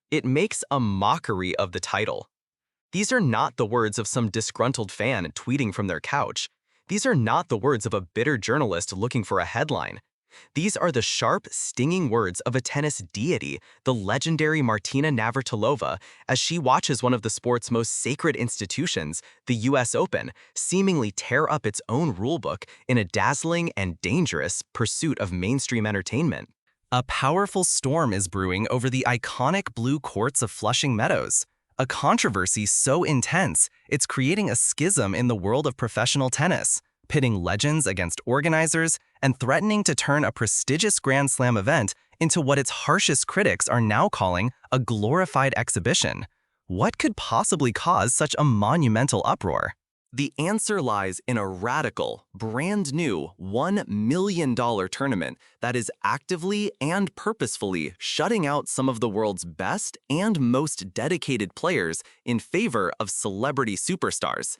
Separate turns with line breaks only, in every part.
It makes a mockery of the title. These are not the words of some disgruntled fan tweeting from their couch. These are not the words of a bitter journalist looking for a headline. These are the sharp, stinging words of a tennis deity, the legendary Martina Navratilova, as she watches one of the sport's most sacred institutions, the US Open, seemingly tear up its own rulebook in a dazzling and dangerous pursuit of mainstream entertainment. A powerful storm is brewing over the iconic blue courts of Flushing Meadows. A controversy so intense, it's creating a schism in the world of professional tennis, pitting legends against organizers and threatening to turn a prestigious Grand Slam event into what its harshest critics are now calling a glorified exhibition. What could possibly cause such a monumental uproar? The answer lies in a radical, brand new $1 million tournament that is actively and purposefully shutting out some of the world's best and most dedicated players in favor of celebrity superstars.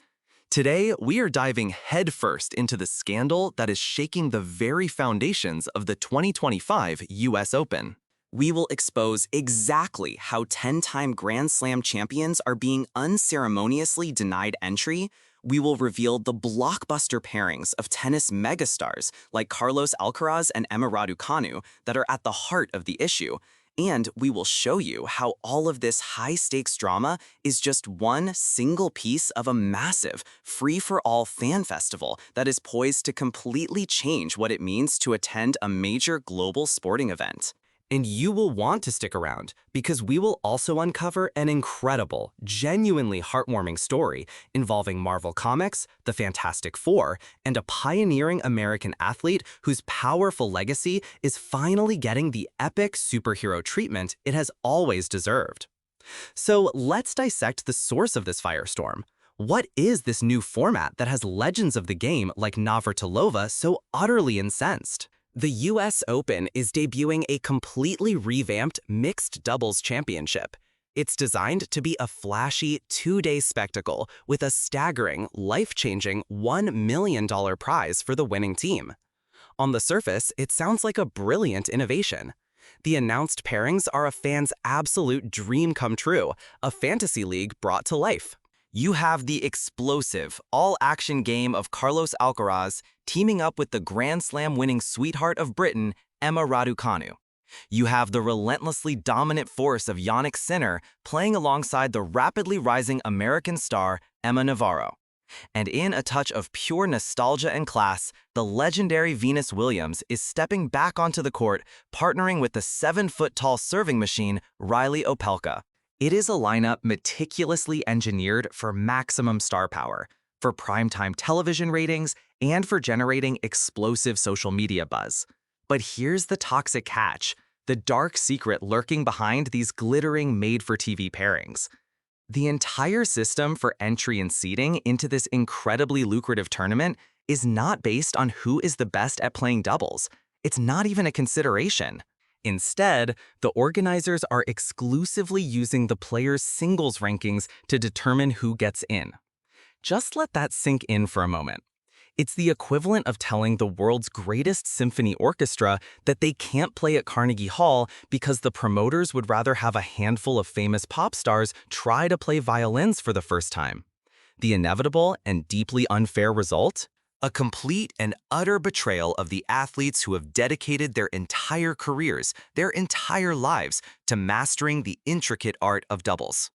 Today, we are diving headfirst into the scandal that is shaking the very foundations of the 2025 US Open. We will expose exactly how 10-time Grand Slam champions are being unceremoniously denied entry. We will reveal the blockbuster pairings of tennis megastars like Carlos Alcaraz and Emma Raducanu that are at the heart of the issue. And we will show you how all of this high-stakes drama is just one single piece of a massive, free-for-all fan festival that is poised to completely change what it means to attend a major global sporting event. And you will want to stick around because we will also uncover an incredible, genuinely heartwarming story involving Marvel Comics, the Fantastic Four, and a pioneering American athlete whose powerful legacy is finally getting the epic superhero treatment it has always deserved. So let's dissect the source of this firestorm. What is this new format that has legends of the game like Navratilova so utterly incensed? The US Open is debuting a completely revamped mixed doubles championship. It's designed to be a flashy two-day spectacle with a staggering, life-changing $1 million prize for the winning team. On the surface, it sounds like a brilliant innovation. The announced pairings are a fan's absolute dream come true, a fantasy league brought to life. You have the explosive, all-action game of Carlos Alcaraz teaming up with the Grand Slam-winning sweetheart of Britain, Emma Raducanu. You have the relentlessly dominant force of Jannik Sinner playing alongside the rapidly rising American star, Emma Navarro. And in a touch of pure nostalgia and class, the legendary Venus Williams is stepping back onto the court, partnering with the 7-foot-tall serving machine, Riley Opelka. It is a lineup meticulously engineered for maximum star power, for primetime television ratings, and for generating explosive social media buzz. But here's the toxic catch, the dark secret lurking behind these glittering made-for-TV pairings. The entire system for entry and seeding into this incredibly lucrative tournament is not based on who is the best at playing doubles. It's not even a consideration. Instead, the organizers are exclusively using the players' singles rankings to determine who gets in. Just let that sink in for a moment. It's the equivalent of telling the world's greatest symphony orchestra that they can't play at Carnegie Hall because the promoters would rather have a handful of famous pop stars try to play violins for the first time. The inevitable and deeply unfair result? A complete and utter betrayal of the athletes who have dedicated their entire careers, their entire lives, to mastering the intricate art of doubles.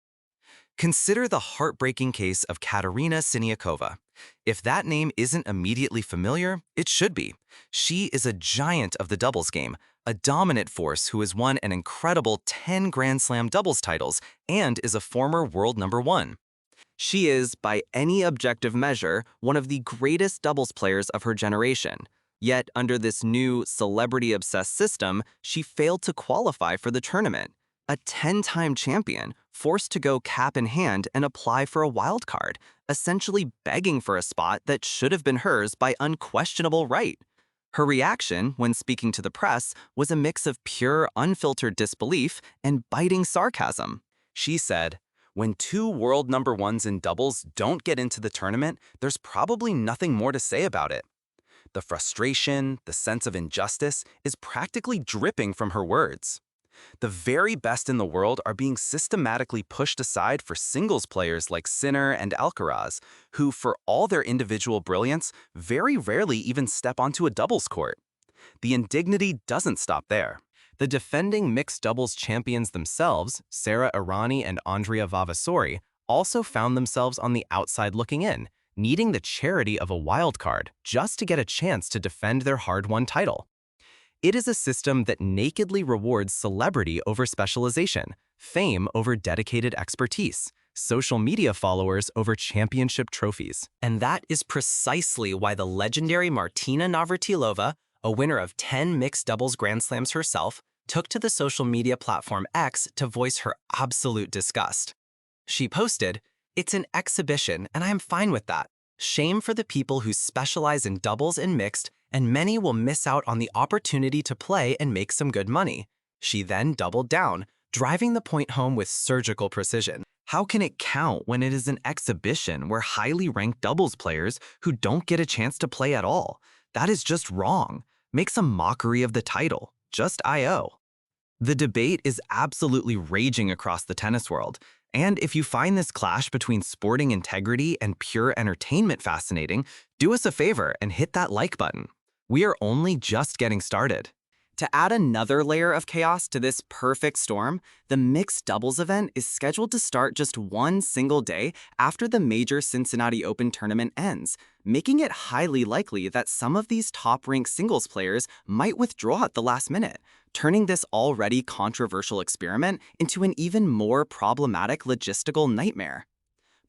Consider the heartbreaking case of Katerina Siniakova. If that name isn't immediately familiar, it should be. She is a giant of the doubles game, a dominant force who has won an incredible 10 Grand Slam doubles titles and is a former world #1. She is, by any objective measure, one of the greatest doubles players of her generation. Yet, under this new, celebrity-obsessed system, she failed to qualify for the tournament. A 10-time champion, forced to go cap in hand and apply for a wild card, essentially begging for a spot that should have been hers by unquestionable right. Her reaction, when speaking to the press, was a mix of pure, unfiltered disbelief and biting sarcasm. She said, "When two world #1s in doubles don't get into the tournament, there's probably nothing more to say about it." The frustration, the sense of injustice, is practically dripping from her words.
The very best in the world are being systematically pushed aside for singles players like Sinner and Alcaraz, who, for all their individual brilliance, very rarely even step onto a doubles court. The indignity doesn't stop there.
The defending mixed doubles champions themselves, Sara Errani and Andrea Vavasori, also found themselves on the outside looking in, needing the charity of a wildcard just to get a chance to defend their hard-won title. It is a system that nakedly rewards celebrity over specialization, fame over dedicated expertise, social media followers over championship trophies. And that is precisely why the legendary Martina Navratilova, a winner of 10 mixed doubles Grand Slams herself, took to the social media platform X to voice her absolute disgust. She posted, "It's an exhibition, and I am fine with that. Shame for the people who specialize in doubles and mixed, and many will miss out on the opportunity to play and make some good money." She then doubled down, driving the point home with surgical precision. How can it count when it is an exhibition where highly ranked doubles players who don't get a chance to play at all? That is just wrong. Makes a mockery of the title. Just IO. The debate is absolutely raging across the tennis world, and if you find this clash between sporting integrity and pure entertainment fascinating, do us a favor and hit that like button. We are only just getting started. To add another layer of chaos to this perfect storm, the mixed doubles event is scheduled to start just one single day after the major Cincinnati Open tournament ends, making it highly likely that some of these top-ranked singles players might withdraw at the last minute, turning this already controversial experiment into an even more problematic logistical nightmare.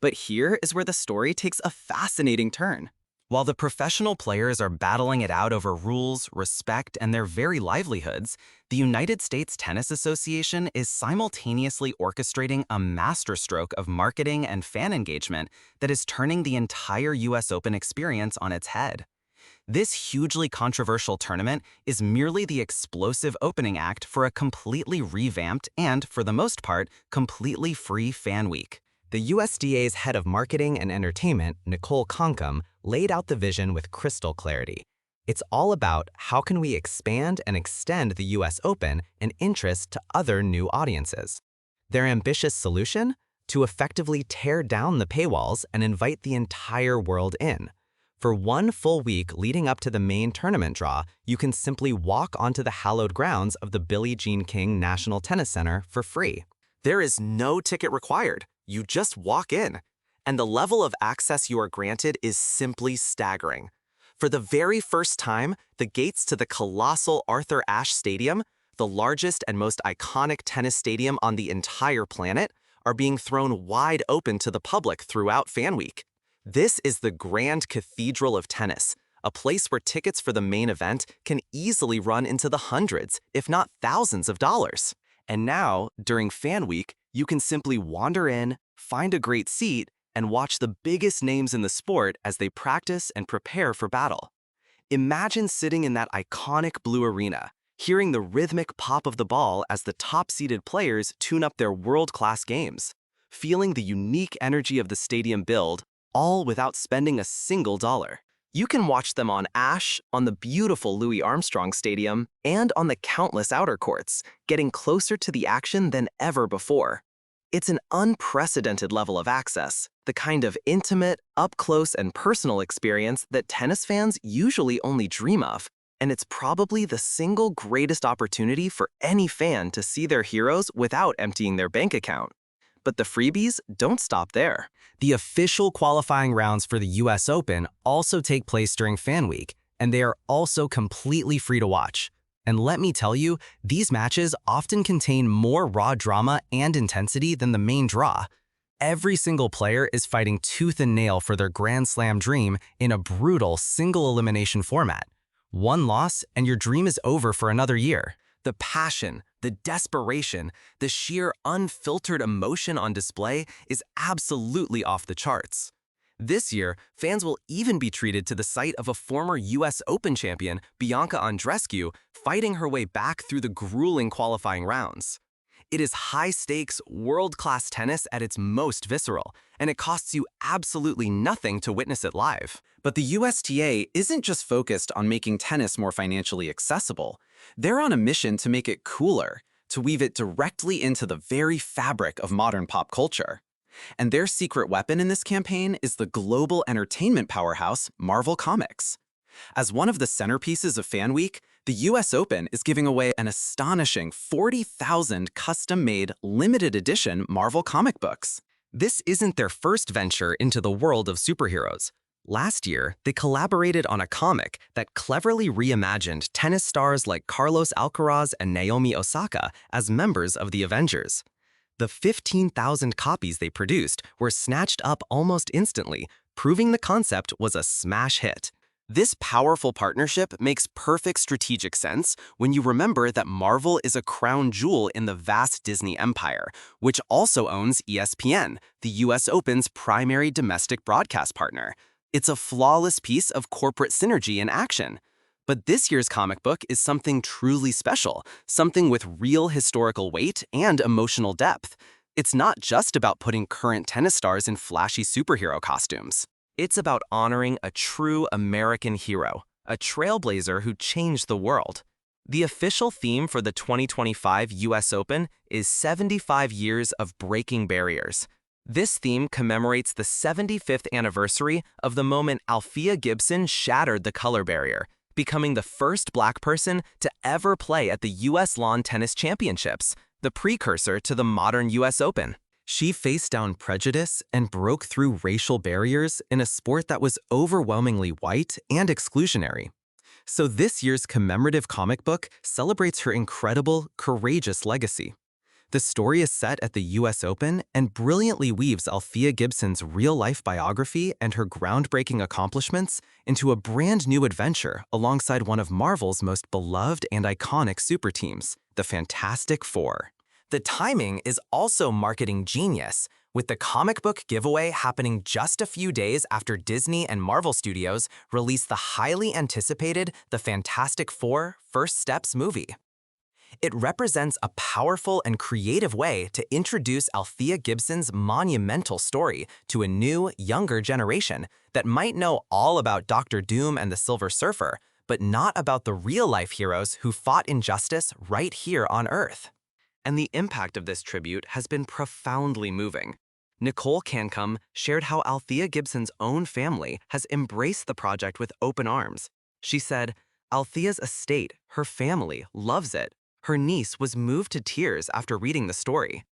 But here is where the story takes a fascinating turn. While the professional players are battling it out over rules, respect, and their very livelihoods, the United States Tennis Association is simultaneously orchestrating a masterstroke of marketing and fan engagement that is turning the entire US Open experience on its head. This hugely controversial tournament is merely the explosive opening act for a completely revamped and, for the most part, completely free fan week. The USDA's head of marketing and entertainment, Nicole Concom, laid out the vision with crystal clarity. It's all about how can we expand and extend the US Open and interest to other new audiences. Their ambitious solution? To effectively tear down the paywalls and invite the entire world in. For one full week leading up to the main tournament draw, you can simply walk onto the hallowed grounds of the Billie Jean King National Tennis Center for free. There is no ticket required. You just walk in. And the level of access you are granted is simply staggering. For the very first time, the gates to the colossal Arthur Ashe Stadium, the largest and most iconic tennis stadium on the entire planet, are being thrown wide open to the public throughout Fan Week. This is the Grand Cathedral of tennis, a place where tickets for the main event can easily run into the hundreds, if not thousands of dollars. And now, during Fan Week, you can simply wander in, find a great seat, and watch the biggest names in the sport as they practice and prepare for battle. Imagine sitting in that iconic blue arena, hearing the rhythmic pop of the ball as the top-seeded players tune up their world-class games, feeling the unique energy of the stadium build, all without spending a single dollar. You can watch them on Ashe, on the beautiful Louis Armstrong Stadium, and on the countless outer courts, getting closer to the action than ever before. It's an unprecedented level of access, the kind of intimate, up-close, and personal experience that tennis fans usually only dream of, and it's probably the single greatest opportunity for any fan to see their heroes without emptying their bank account. But the freebies don't stop there. The official qualifying rounds for the US Open also take place during Fan Week, and they are also completely free to watch. And let me tell you, these matches often contain more raw drama and intensity than the main draw. Every single player is fighting tooth and nail for their Grand Slam dream in a brutal single-elimination format. One loss, and your dream is over for another year. The passion, the desperation, the sheer unfiltered emotion on display is absolutely off the charts. This year, fans will even be treated to the sight of a former US Open champion, Bianca Andreescu, fighting her way back through the grueling qualifying rounds. It is high-stakes, world-class tennis at its most visceral, and it costs you absolutely nothing to witness it live. But the USTA isn't just focused on making tennis more financially accessible. They're on a mission to make it cooler,
to weave it directly into the very fabric of modern pop culture. And their secret weapon in this campaign is the global entertainment powerhouse, Marvel Comics. As one of the centerpieces of Fan Week, the US Open is giving away an astonishing 40,000 custom-made, limited edition Marvel comic books.
This isn't their first venture into the world of superheroes. Last year, they collaborated on a comic that cleverly reimagined tennis stars like Carlos Alcaraz and Naomi Osaka as members of the Avengers. The 15,000 copies they produced were snatched up almost instantly, proving the concept was a smash hit.
This powerful partnership makes perfect strategic sense when you remember that Marvel is a crown jewel in the vast Disney empire, which also owns ESPN, the US Open's primary domestic broadcast partner. It's a flawless piece of corporate synergy in action. But this year's comic book is something truly special, something with real historical weight and emotional depth. It's not just about putting current tennis stars in flashy superhero costumes.
It's about honoring a true American hero, a trailblazer who changed the world. The official theme for the 2025 US Open is 75 years of breaking barriers. This theme commemorates the 75th anniversary of the moment Althea Gibson shattered the color barrier, becoming the first Black person to ever play at the US Lawn Tennis Championships, the precursor to the modern US Open. She faced down prejudice and broke through racial barriers in a sport that was overwhelmingly white and exclusionary. So this year's commemorative comic book celebrates her incredible, courageous legacy. The story is set at the US Open and brilliantly weaves Althea Gibson's real-life biography and her groundbreaking accomplishments into a brand new adventure alongside one of Marvel's most beloved and iconic super teams, the Fantastic Four. The timing is also marketing genius, with the comic book giveaway happening just a few days after Disney and Marvel Studios released the highly anticipated The Fantastic Four: First Steps movie. It represents a powerful and creative way to introduce Althea Gibson's monumental story to a new, younger generation that might know all about Dr. Doom and the Silver Surfer, but not about the real-life heroes who fought injustice right here on Earth. And the impact of this tribute has been profoundly moving. Nicole Cancom shared how Althea Gibson's own family has embraced the project with open arms. She said, "Althea's estate, her family, loves it. Her niece was moved to tears after reading the story."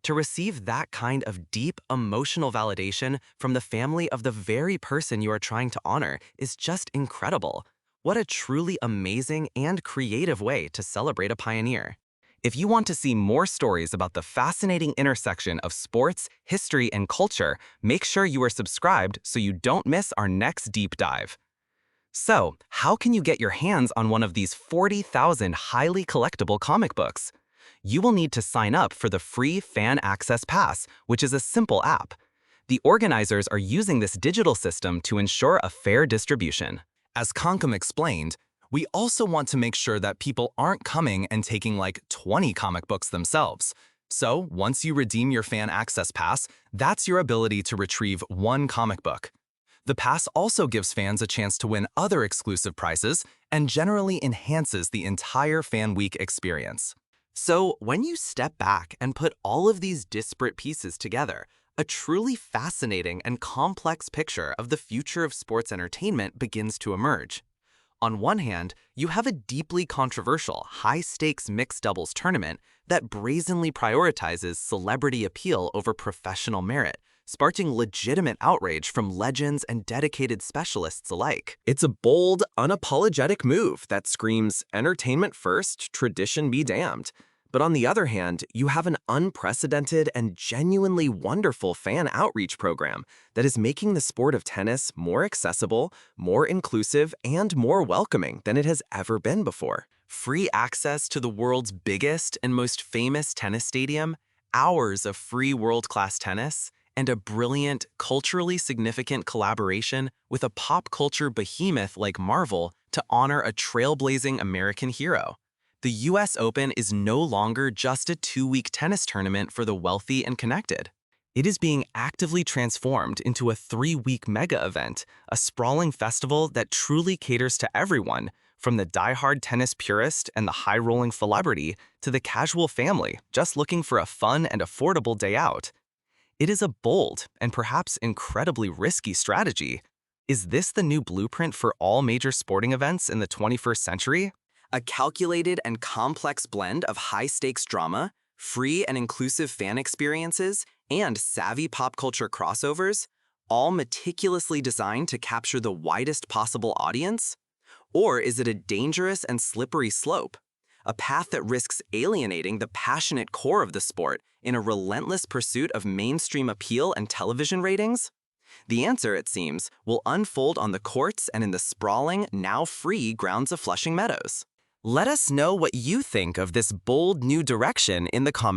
To receive that kind of deep emotional validation from the family of the very person you are trying to honor is just incredible. What a truly amazing and creative way to celebrate a pioneer. If you want to see more stories about the fascinating intersection of sports, history, and culture, make sure you are subscribed so you don't miss our next deep dive. So, how can you get your hands on one of these 40,000 highly collectible comic books? You will need to sign up for the free Fan Access Pass, which is a simple app. The organizers are using this digital system to ensure a fair distribution. As Cancom explained, we also want to make sure that people aren't coming and taking like 20 comic books themselves. So, once you redeem your Fan Access Pass, that's your ability to retrieve one comic book. The pass also gives fans a chance to win other exclusive prizes and generally enhances the entire Fan Week experience. So, when you step back and put all of these disparate pieces together, a truly fascinating and complex picture of the future of sports entertainment begins to emerge. On one hand, you have a deeply controversial, high-stakes mixed doubles tournament that brazenly prioritizes celebrity appeal over professional merit, sparking legitimate outrage from legends and dedicated specialists alike. It's a bold, unapologetic move that screams, entertainment first, tradition be damned. But on the other hand, you have an unprecedented and genuinely wonderful fan outreach program that is making the sport of tennis more accessible, more inclusive, and more welcoming than it has ever been before. Free access to the world's biggest and most famous tennis stadium, hours of free world-class tennis, and a brilliant, culturally significant collaboration with a pop culture behemoth like Marvel to honor a trailblazing American hero. The US Open is no longer just a 2-week tennis tournament for the wealthy and connected. It is being actively transformed into a 3-week mega event, a sprawling festival that truly caters to everyone, from the die-hard tennis purist and the high-rolling celebrity to the casual family just looking for a fun and affordable day out. It is a bold and perhaps incredibly risky strategy. Is this the new blueprint for all major sporting events in the 21st century?
A calculated and complex blend of high-stakes drama, free and inclusive fan experiences, and savvy pop culture crossovers, all meticulously designed to capture the widest possible audience? Or is it a dangerous and slippery slope, a path that risks alienating the passionate core of the sport in a relentless pursuit of mainstream appeal and television ratings? The answer, it seems, will unfold on the courts and in the sprawling, now free grounds of Flushing Meadows.
Let us know what you think of this bold new direction in the comments.